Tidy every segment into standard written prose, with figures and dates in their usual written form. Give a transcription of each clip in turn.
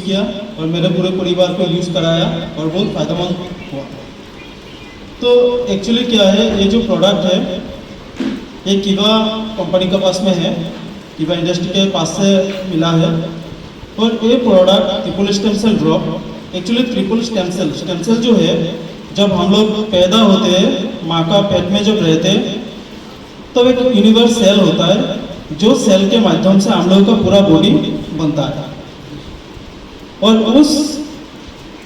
Use किया और मेरे पूरे परिवार को यूज़ कराया और बहुत फ़ायदेमंद हुआ। तो एक्चुअली क्या है, ये जो प्रोडक्ट है ये कीवा कंपनी के पास में है, कीवा इंडस्ट्री के पास से मिला है। और ये product triple stem cell drop, actually triple stem cell जो है, जब हम लोग पैदा होते हैं माँ का पेट में जब रहते हैं तब एक यूनिवर्स सेल होता है जो सेल के माध्यम से हम लोगों का पूरा बॉडी बनता है। और उस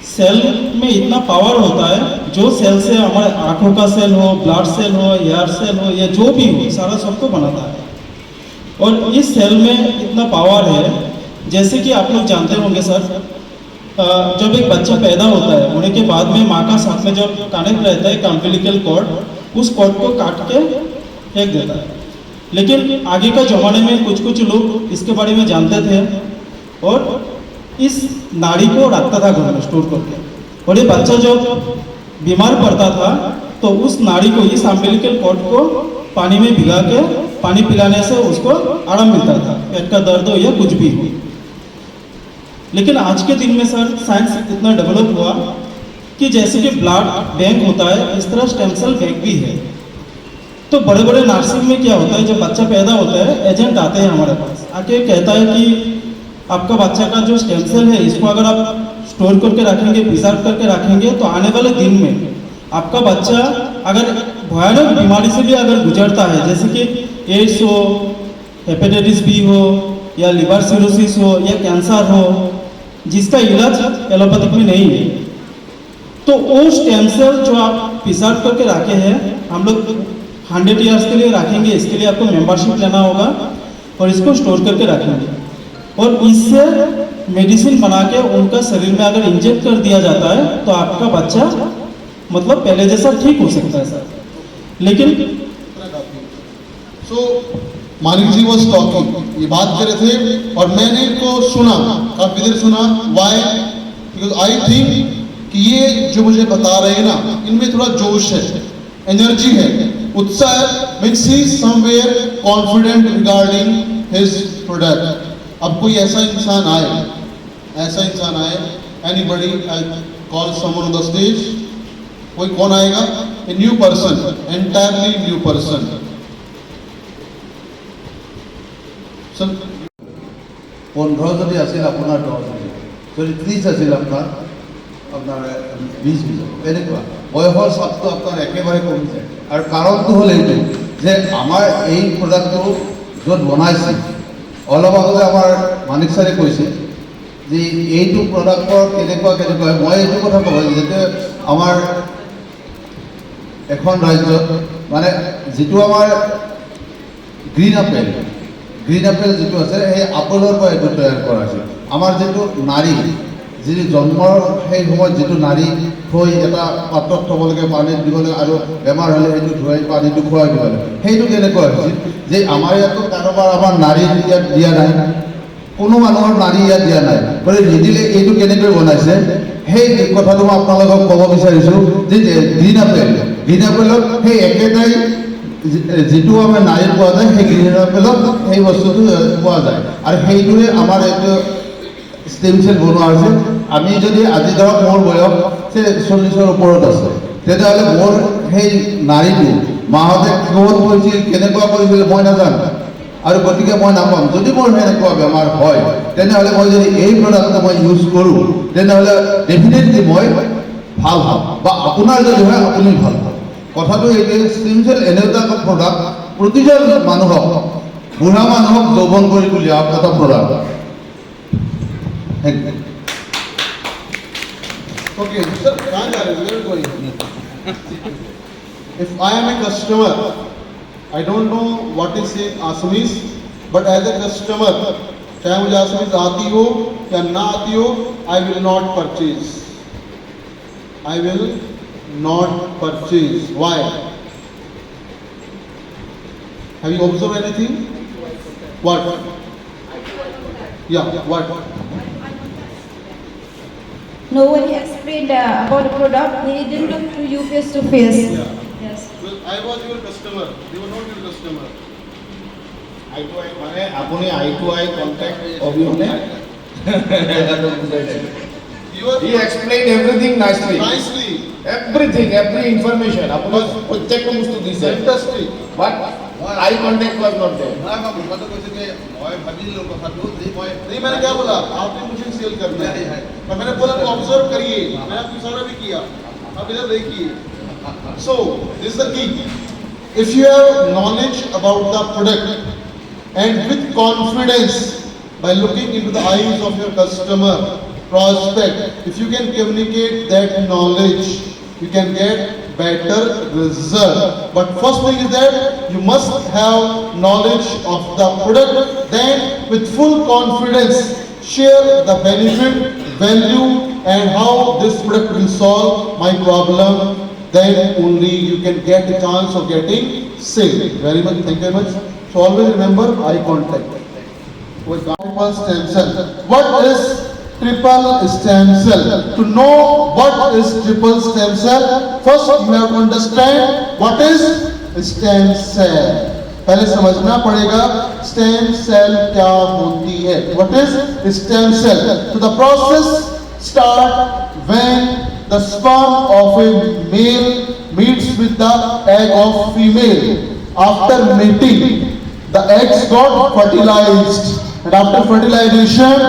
सेल में इतना पावर होता है, जो सेल से हमारे आँखों का सेल हो, ब्लड सेल हो, हेयर सेल हो या जो भी हो, सारा सबको बनाता है। और इस सेल में इतना पावर है, जैसे कि आप लोग जानते होंगे सर, जब एक बच्चा पैदा होता है होने के बाद में माँ का साथ में जब कनेक्ट रहता है अम्बिलिकल कॉर्ड, उस कॉर्ड को काट के फेंक देता है। लेकिन आगे का ज़माने में कुछ लोग इसके बारे में जानते थे और इस नाड़ी को रखता था घर में स्टोर करके। और ये बच्चा जब बीमार पड़ता था तो उस नाड़ी को, इस अम्बिलिकल कॉर्ड को पानी में भिगा के पानी पिलाने से उसको आराम मिलता था, पेट का दर्द हो या कुछ भी हो। लेकिन आज के दिन में सर साइंस इतना डेवलप हुआ कि जैसे कि ब्लड बैंक होता है, इस तरह स्टेम सेल बैंक भी है। तो बड़े बड़े नर्सिंग में क्या होता है, जब बच्चा पैदा होता है एजेंट आते हैं हमारे पास, आके कहता है कि आपका बच्चा का जो स्टेम सेल है इसको अगर आप स्टोर करके रखेंगे, प्रिजर्व करके रखेंगे तो आने वाले दिन में आपका बच्चा अगर भयानक बीमारी से भी अगर गुजरता है, जैसे कि एड्स हो, हेपेटाइटिस बी हो या लिवर सिरोसिस हो या कैंसर हो, जिसका इलाज एलोपैथिक में नहीं है, तो वो स्टेम सेल जो आप प्रिजर्व करके रखे हैं, हम लोग 100 ईयर्स के लिए रखेंगे। इसके लिए आपको मेंबरशिप लेना होगा और इसको स्टोर करके रखेंगे। और इससे मेडिसिन बना के उनका शरीर में अगर इंजेक्ट कर दिया जाता है तो आपका बच्चा मतलब पहले जैसा ठीक हो सकता है सर। लेकिन मानिक जी वॉज टॉकिंग, ये बात कर रहे थे और मैंने इनको सुना, काफी देर सुना। वाई? बिकॉज आई थिंक कि ये जो मुझे बता रहे हैं ना, इनमें थोड़ा जोश है, एनर्जी है, उत्साह है, means he somewhere confident regarding his product. अब कोई ऐसा इंसान आए, anybody, I call someone on the stage, कोई कौन आएगा? A new person, entirely new person. 15 যদি আছিল আপোনাৰ 10 আছিল, যদি 30 আছিল আপোনাৰ 20 তেনেকুৱা বয়সৰ চাপটো আপোনাৰ একেবাৰে কমি যায়। আৰু কাৰণটো হ'ল এইটো যে আমাৰ এই প্ৰডাক্টটো য'ত বনাইছে, অলপ আগতে আমাৰ মানিক ছাৰে কৈছে যে এইটো প্ৰডাক্টৰ কেনেকুৱা মই এইটো কথা ক'ব যাতে আমাৰ এখন ৰাজ্যত মানে যিটো আমাৰ গ্ৰীণ আপেল যিটো আছে সেই আপেলৰ পৰা এইটো তৈয়াৰ কৰা হৈছে। আমাৰ যিটো নাৰী, যিটো জন্মৰ সেই সময়ত যিটো নাৰী থৈ এটা পাত্ৰত থ'ব লাগে, পানীত দিব লাগে আৰু বেমাৰ হ'লে সেইটো ধুৱাই পানীটো খুৱাই দিব লাগে, সেইটো কেনেকুৱা হৈছিল যে আমাৰ ইয়াতো কাৰোবাৰ আমাৰ নাৰী ইয়াত দিয়া নাই, কোনো মানুহৰ নাৰী ইয়াত দিয়া নাই, গতিকে নিদিলে এইটো কেনেকৈ বনাইছে সেই কথাটো মই আপোনালোকক ক'ব বিচাৰিছোঁ যে গ্ৰীণ আপেলত সেই একেটাই যিটো আমাৰ নাৰীত পোৱা যায় সেই গ্ৰীণ আপেলত সেই বস্তুটো পোৱা যায়। আৰু সেইটোৱে আমাৰ এইটো ষ্টেম চেল বনোৱা হৈছে। আমি যদি আজি ধৰক মোৰ বয়স 40ৰ ওপৰত আছে, তেতিয়াহ'লে মোৰ সেই নাৰীটো মাহঁতে কিহত কৰিছিল, কেনেকুৱা কৰিছিল মই নাজানো, আৰু গতিকে মই নাপাম। যদি মোৰ সেনেকুৱা বেমাৰ হয় তেনেহ'লে মই যদি এই প্ৰডাক্টটো মই ইউজ কৰোঁ তেনেহ'লে ডেফিনেটলি মই ভাল হ'ম, বা আপোনাৰ যদি হয় আপুনি ভাল হ'ব। কথাটো এইটোৱে, ষ্টেম চেল এনে এটা প্ৰডাক্ট প্ৰতিজন মানুহক, বুঢ়া মানুহক যৌৱন কৰি তোলা এটা product. Thank you. Okay, sir, where are going? If I am a customer, I don't know what is in Assamese, but as a customer, चाहे मुझे Assamese आती हो या ना आती हो, I will not purchase. I will not purchase. Why? Have you observed anything? What? Yeah, what? Nobody explained about the product. They didn't talk to you face to face. Yeah. Yes. Well, I was your customer. They were not your customer. I to I মানে আপুনি I to I contact অবিহনে He explained everything nicely. Nicely. Everything, every information. আপোনাৰ প্ৰত্যেকটো বস্তু দিছে। Fantastic. But eye contact was not there. नहीं मैंने क्या बोला आपने मुझे सेल करना है पर मैंने बोला तो ऑब्जर्व करिए मैंने आपको सारा भी किया अब इधर देखिए so this is the key if you have knowledge about the product and with confidence by looking into the eyes of your customer prospect if you can communicate that knowledge you can get better result but first thing is that you must have knowledge of the product then with full confidence share the benefit value and how this product will solve my problem then only you can get the chance of getting sale very much thank you very much so always remember eye contact triple stem cell. What is triple stem cell? To know what is triple stem cell, first you have to understand what is stem cell. पहले समझना पड़ेगा stem cell क्या होती है. What is stem cell? So the process start when the sperm of a male meets with the egg of female. After mating, the eggs got fertilized. And after fertilization,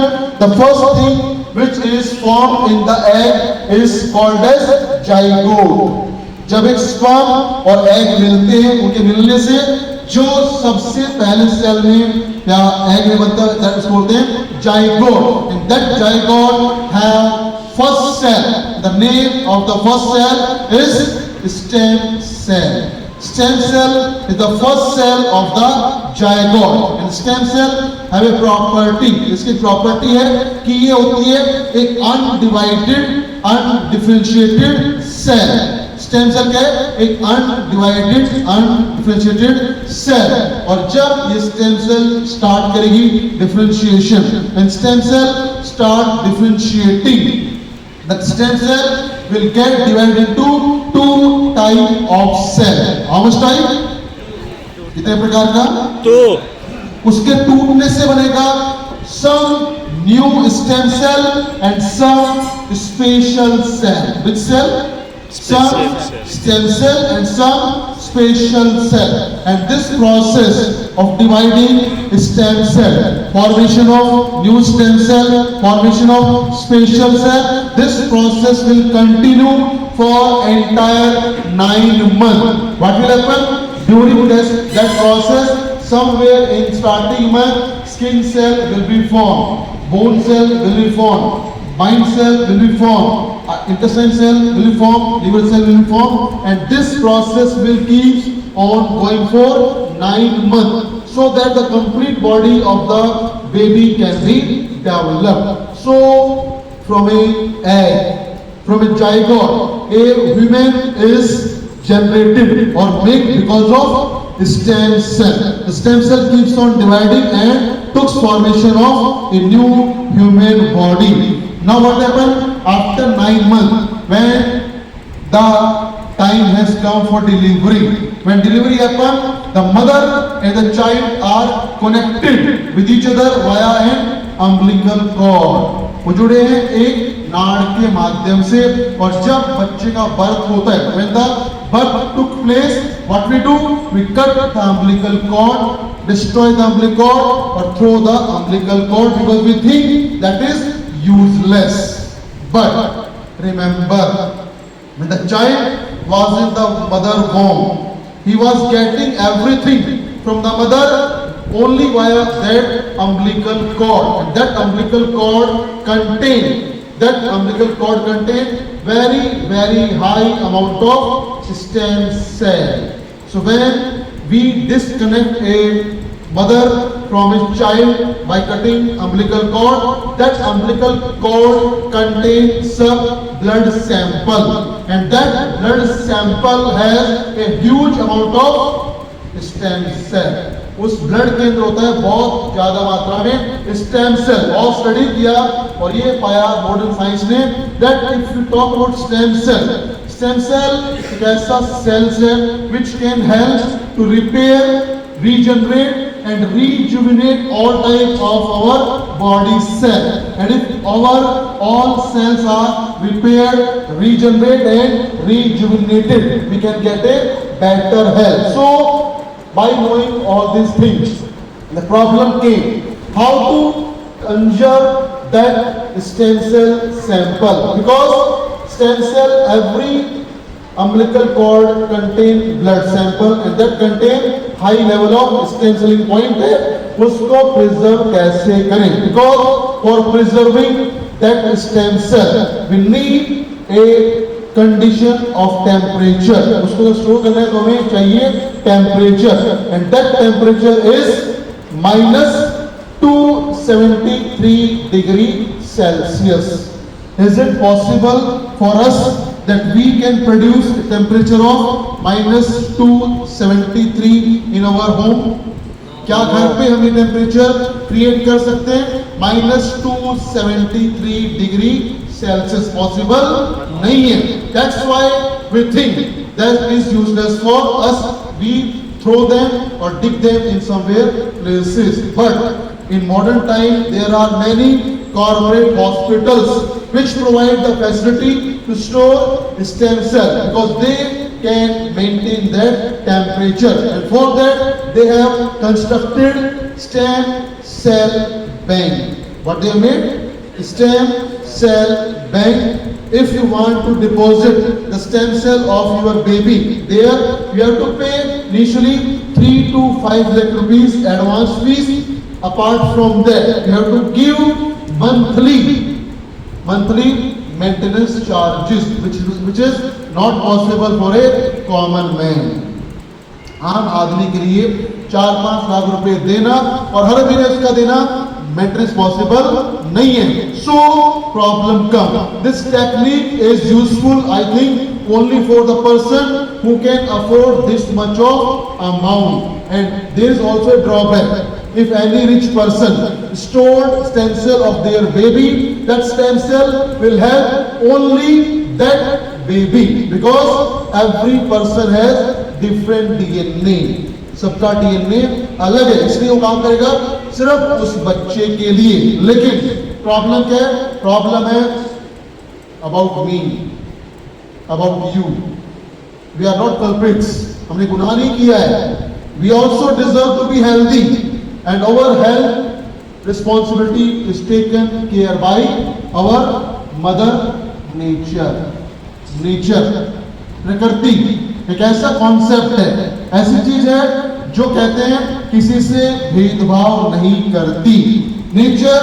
the first thing which is formed in the egg is called as zygote. जब एक sperm और egg मिलते हैं, उनके मिलने से जो सबसे पहले सेल में या egg में बनता है, that is बोलते हैं zygote. And that zygote have first cell. The name of the first cell is stem cell. Stem cell is the first cell of the zygote. And stem cell have a property. इसकी property है कि ये होती है एक undivided, undifferentiated cell. Stem cell क्या है? एक undivided, undifferentiated cell. और जब ये stem cell start करेगी differentiation, and stem cell start differentiating, that stem cell will get divided into two type of cell. How much type? कितने प्रकार का? उसके टूटने से बनेगा some new stem cell and some special cell. Which cell? Some stem cell and some special cell. And this process of dividing stem cell, formation of new stem cell, formation of special cell, this process will continue for entire 9 months. What will happen? During that process, somewhere in starting month, skin cell will be formed, bone cell will be formed, mind cell will be formed, intestine cell will be formed, liver cell will be formed, and this process will keep on going for 9 months, so that the complete body of the baby can be developed. So, from a egg, from a zygote, a human is generated or made because of stem cell. The stem cell keeps on dividing and took formation of a new human body. Now what happened? After 9 months, when the time has come for delivery, when delivery happened, the mother and the child are connected with each other via an umbilical cord. वो जुड़े हैं एक नाड़ के माध्यम से और जब बच्चे का बर्थ होता है, when the birth took place, what we do? We cut the umbilical cord, destroy the umbilical cord or throw the umbilical cord because we think that is useless. But remember, when the child was in the mother womb, he was getting everything from the mother only via that umbilical cord. And that umbilical cord contained very, very high amount of stem cell. So when we disconnect a mother from a child by cutting umbilical cord, that umbilical cord contains a blood sample, and that blood sample has a huge amount of stem cell. उस blood के अंदर होता है बहुत ज्यादा मात्रा में stem cell. और स्टडी किया और ये पाया मॉडर्न साइंस ने that if you talk about stem cell एक ऐसा सेल्स है which can help to repair, regenerate and rejuvenate all types of our body cell. And if our all cells are repaired, regenerated and rejuvenated, we can get a better health. So by knowing all these things, the problem came how to conjure that stem cell sample, because stem cell, every umbilical cord contain blood sample and that contain high level of stem cell point है, उसको preserve कैसे करें? Because for preserving that stem cell we need a condition of temperature. उसको store करने को हमें चाहिए temperature, and that temperature is -273 degree Celsius. Is it possible for us that we can produce a temperature of -273 in our home? क्या घर पे हम ये टेम्परेचर क्रिएट कर सकते हैं? -273 डिग्री सेल्सियस पॉसिबल नहीं है. That's why we think that is useless for us. We throw them or dig them in somewhere places. But in modern time there are many corporate hospitals which provide the facility to store stem cell because they can maintain that temperature, and for that they have constructed stem cell bank. What they have made? Stem cell bank. If you want to deposit the stem cell of your baby there, you have to pay initially 3 to 5 lakh rupees advance fees. Apart from that, you have to give monthly maintenance charges, which is not possible for a common man. आम आदमी के लिए 4-5 लाख रुपए देना और हर महीने उसका देना मेंटेनेंस पॉसिबल नहीं है. So problem come. This technique is useful, I think, only for the person who can afford this much of amount. And there is also a drawback. If any rich person stored stem cell of their baby, that stem cell will have only that baby, because every person has different DNA. सबका DNA अलग है, इसलिए वो काम करेगा सिर्फ उस बच्चे के लिए. लेकिन प्रॉब्लम क्या है? प्रॉब्लम है about me, about you. We are not culprits. हमने गुनाह नहीं किया है. We also deserve to be healthy. And our health responsibility is taken care by our mother nature. प्रकृति एक ऐसा कॉन्सेप्ट है, ऐसी चीज है जो कहते हैं किसी से भेदभाव नहीं करती. नेचर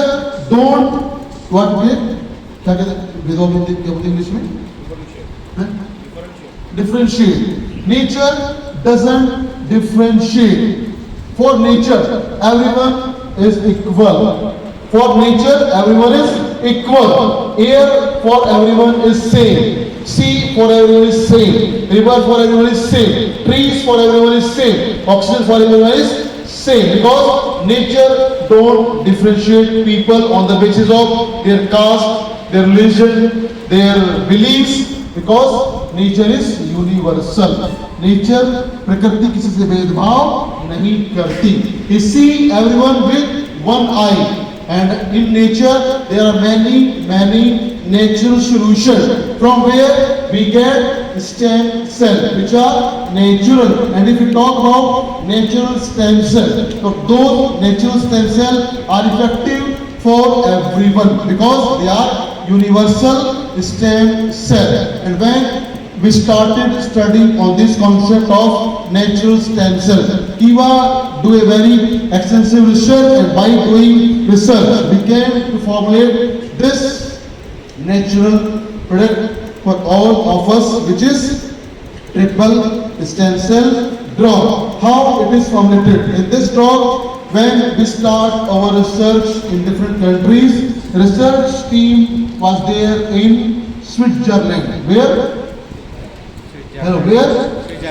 डोंट व्हाट क्या कहते हैं भेदभाव इंग्लिश में? Differentiate. Nature doesn't differentiate. For nature, everyone is equal. For nature, everyone is equal. Air for everyone is same. Sea for everyone is same. River for everyone is same. Trees for everyone is same. Oxygen for everyone is same. Because nature don't differentiate people on the basis of their caste, their religion, their beliefs. Because nature is universal. Nature प्रकृति किसी से भेदभाव नहीं करती. You see everyone with one eye, and in nature there are many natural solutions from where we get stem cell which are natural. And if we talk about natural stem cell, so those natural stem cell are effective for everyone because they are universal stem cell. And when we started studying on this concept of natural stem cell, Kiva do a very extensive research, and by doing research we came to formulate this natural product for all of us, which is triple stem cell drug. How it is formulated? In this drug, when we start our research in different countries, research team was there in Switzerland. Where?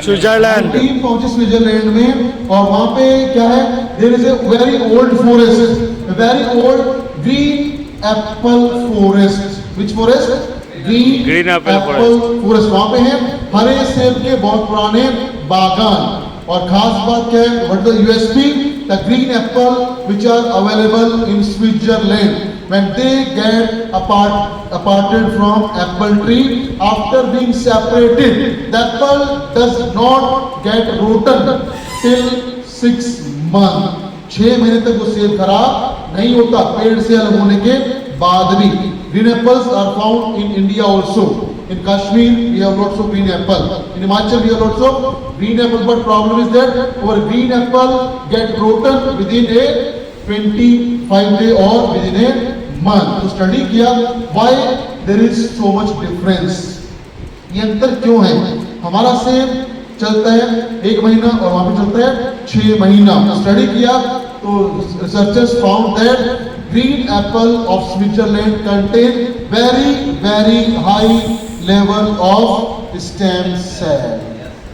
Switzerland. Team पहुंचे Switzerland में, और वहां पे क्या है? There is a very old forest, very old green apple forest. Which forest? Green apple forest. वहां पे है हरे सेब के बहुत पुराने बागान. और खास बात क्या है? What the USP? the green apple which are available in Switzerland, when they get aparted from apple tree, after being separated, the apple does not get rotten till 6 months. 6 महीने तक वो सेब खराब नहीं होता पेड़ से अलग होने के बाद भी. Green apples are found in India also. In Kashmir we have lots of green apple. In Himachal we have lots of green apple. But problem is that our green apple get rotten within a 25 day or within a month. तो study किया why there is so much difference. ये अंतर क्यों है? हमारा सेब चलता है 1 महीना और वहाँ पे चलता है 6 महीना. स्टडी किया तो researchers found that green apple of Switzerland contain very high level of stem cell.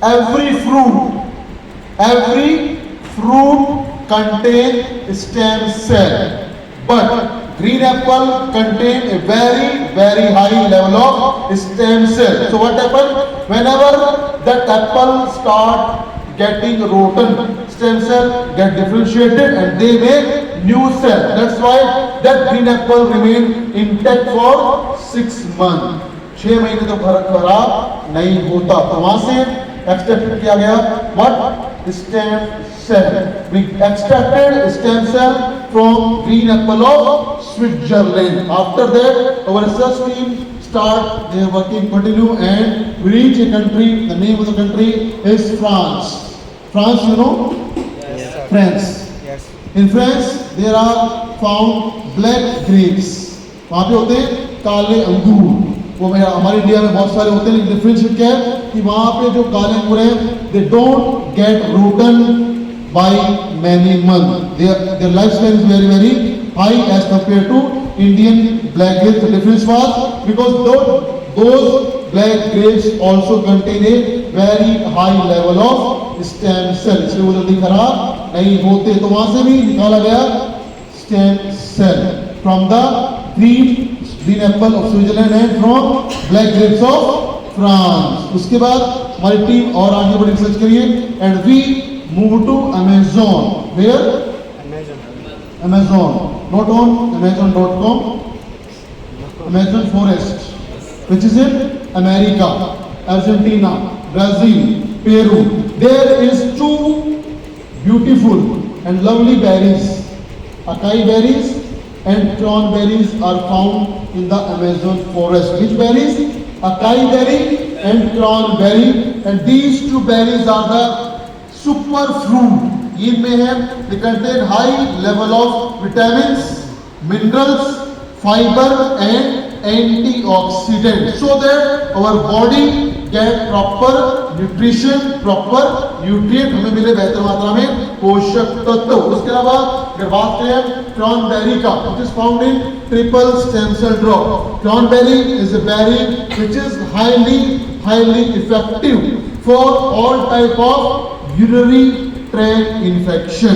Every fruit contain stem cell, but green apple contain a very high level of stem cell. So what happen? Whenever that apple start getting rotten, stem cell get differentiated and they make new cell. That's why that green apple remain intact for 6 months. 6 महीने तक खराब नहीं होता. तो वहां से extract किया गया what? Stem cell. We extracted stem cell from green apple of Switzerland. After that, our research team start their working continue and we reach a country. The name of the country is France. France, you know? Yes, sir. France. Yes. In France, there are found black grapes. वहाँ पे होते हैं काले अंगूर. वो हमारे India में बहुत सारे होते हैं. लेकिन डिफरेंस क्या है कि वहाँ पे जो काले अंगूर हैं, they don't get rotten by many months. Their lifespan is very high as compared to Indian black grapes. The difference was because those black grapes also contain a very high level of stem cell. इसलिए वो जल्दी खराब नहीं होते. तो वहां से भी निकाला गया stem cell from the green apple of Switzerland and from black grapes of France. उसके बाद हमारी टीम और आगे बढ़ी रिसर्च करिए and we move to Amazon. Where? Amazon. Not on Amazon.com. Amazon forest, which is in America, Argentina, Brazil, Peru. There is 2 beautiful and lovely berries. Acai berries and cranberries are found in the Amazon forest. Which berries? Acai berry and cranberry. And these 2 berries are the super fruit. इनमें है they contain high level of vitamins, minerals, fiber and antioxidant, so that our body get proper nutrition, proper nutrient, हमें मिले बेहतर मात्रा में पोषक तत्व. उसके अलावा अगर बात करें क्रॉनबेरी का, which is found in triple stem cell drop. Cranberry is a berry which is highly effective for all type of urinary tract infection.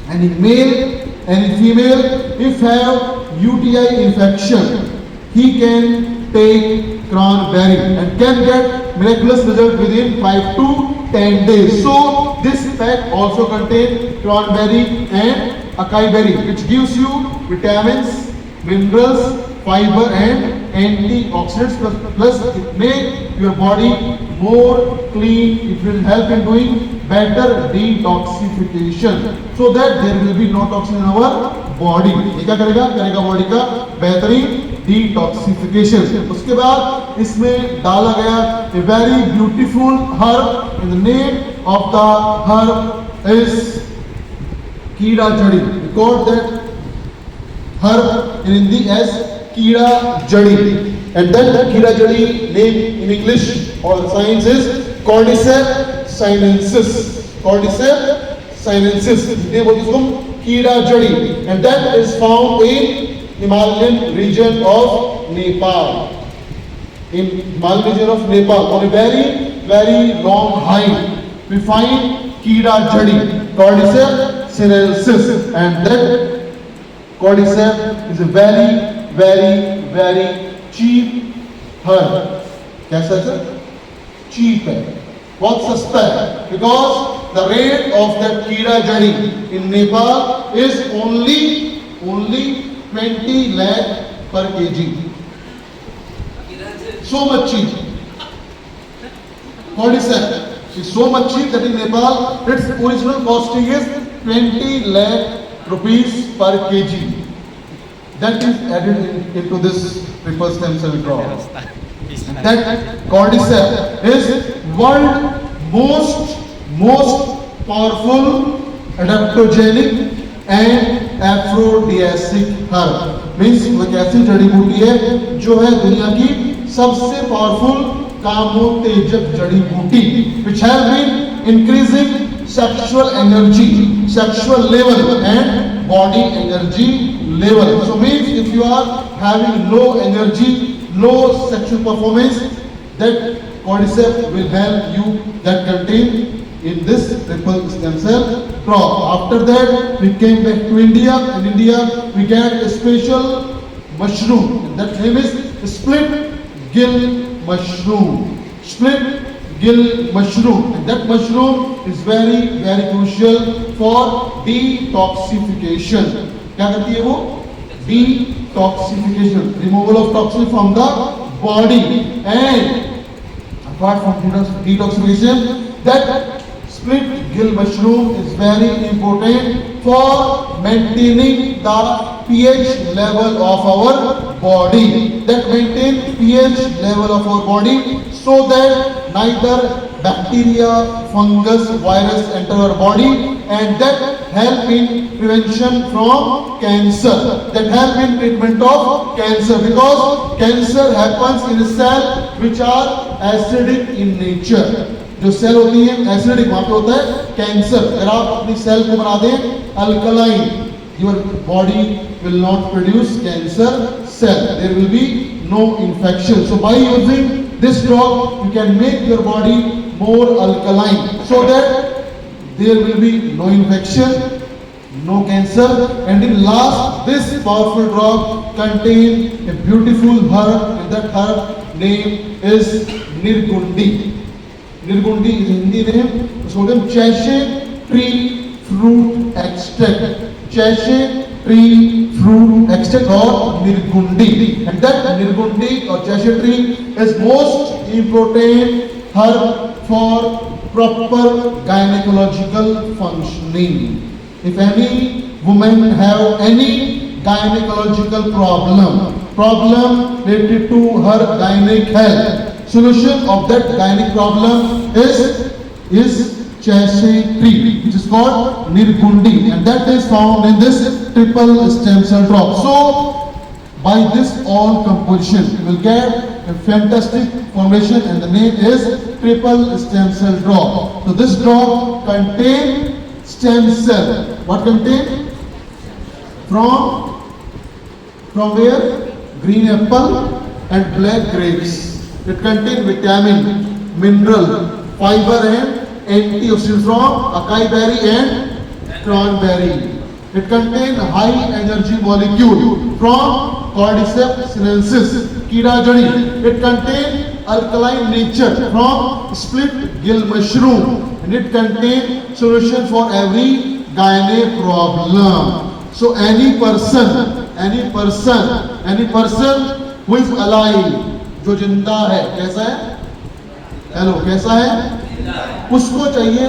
Any male, any female, if have UTI infection, he can take cranberry and can get miraculous result within 5 to 10 days. So this pack also contain cranberry and acai berry, which gives you vitamins, minerals, fiber and antioxidants, plus it make your body more clean. It will help in doing better detoxification, so that there will be no toxin in our body. ये क्या करेगा body का बेहतरीन detoxification. उसके बाद इसमें डाला गया a very beautiful herb, and the name of the herb is कीड़ा जड़ी. We call that herb in Hindi as कीड़ा जड़ी. And that कीड़ा जड़ी name in English or science is Cordyceps sinensis. Cordyceps sinensis. ये बोलते हैं इसको कीड़ा जड़ी. And that is found in Himalayan region of Nepal. In Himalayan region of Nepal, on a very long height, we find कीड़ा जड़ी, Cordyceps sinensis, and that Cordyceps is a very cheap herb. कैसा है? Cheap है, बहुत सस्ता है, because the rate of that Kira Jari in Nepal is only 20 lakh per kg. So much cheap. Cordyceps is so much cheap that in Nepal its original costing is 20 lakh rupees per kg. That is added into this triple stem cell drop. That cordyceps is world most powerful adaptogenic and aphrodisiac herb. Means वो एक ऐसी जड़ी बूटी है जो है दुनिया की सबसे पावरफुल कामोत्तेजक जड़ी बूटी, which has been increasing sexual energy, sexual level and body energy level. So means if you are having low energy, low sexual performance, that cordyceps will help you, that contain in this triple stem cell crop. After that we came back to India. In India we get a special mushroom, and that name is split gill mushroom. Split gill mushroom, and that mushroom is very crucial for detoxification. क्या करती है वो? Detoxification, removal of toxin from the body. And apart from detoxification, that split gill mushroom is very important for maintaining the pH level of our body. That maintain pH level of our body so that neither bacteria, fungus, virus enter our body, and that help in prevention from cancer, that help in treatment of cancer, because cancer happens in a cell which are acidic in nature. जो cell होती है acidic, वहां पे होता है cancer. अगर आप अपनी सेल को बना दें alkaline, your body will not produce cancer cell. There will be no infection. So by using this drug, you can make your body more alkaline so that there will be no infection, no cancer. And in last, this powerful drug contains a beautiful herb, and that herb name is Nirgundi. Nirgundi is Hindi name. So them Cheshe tree fruit extract. Cheshe tree fruit extract or Nirgundi. And that Nirgundi or Cheshe tree is most important herb for proper gynecological functioning. If any woman have any gynecological problem related to her gynec health, solution of that gynec problem is Cheshe tree, which is called Nirgundi, and that is found in this triple stem cell drop. So by this all composition you will get a fantastic formulation, and the name is triple stem cell drop. So this drop contain stem cell. What contain? From where? Green apple and black grapes. It contains vitamin, mineral, fiber and antioxidants from acai berry and cranberry. It contains high energy molecule from Cordyceps sinensis, Kira Jari. It contains alkaline nature from split gill mushroom, and it contains solution for every gynec problem. So any person who is alive, जो जिंदा है, कैसा है? Hello, कैसा है? उसको चाहिए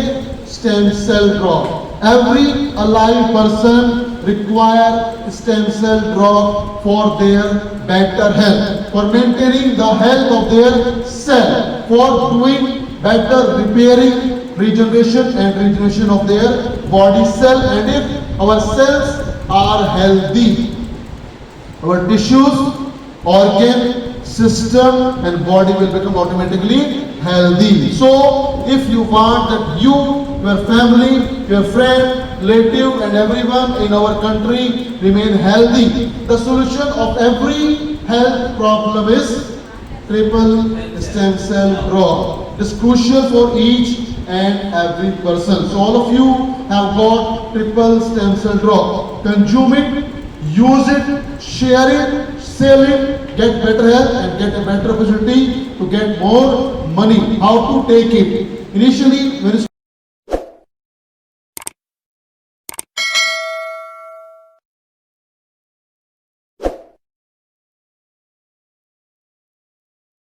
stem cell drop. Every alive person require stem cell drop for their better health, for maintaining the health of their cell, for doing better repairing, regeneration of their body cell. And if our cells are healthy, our tissues, organ, system and body will become automatically healthy. So if you want that you, your family, your friend, relative and everyone in our country remain healthy, the solution of every health problem is triple stem cell drop. It is crucial for each and every person. So all of you have got triple stem cell drop. Consume it, use it, share it, sell it, get better health and get a better opportunity to get more money. How to take it? Initially, when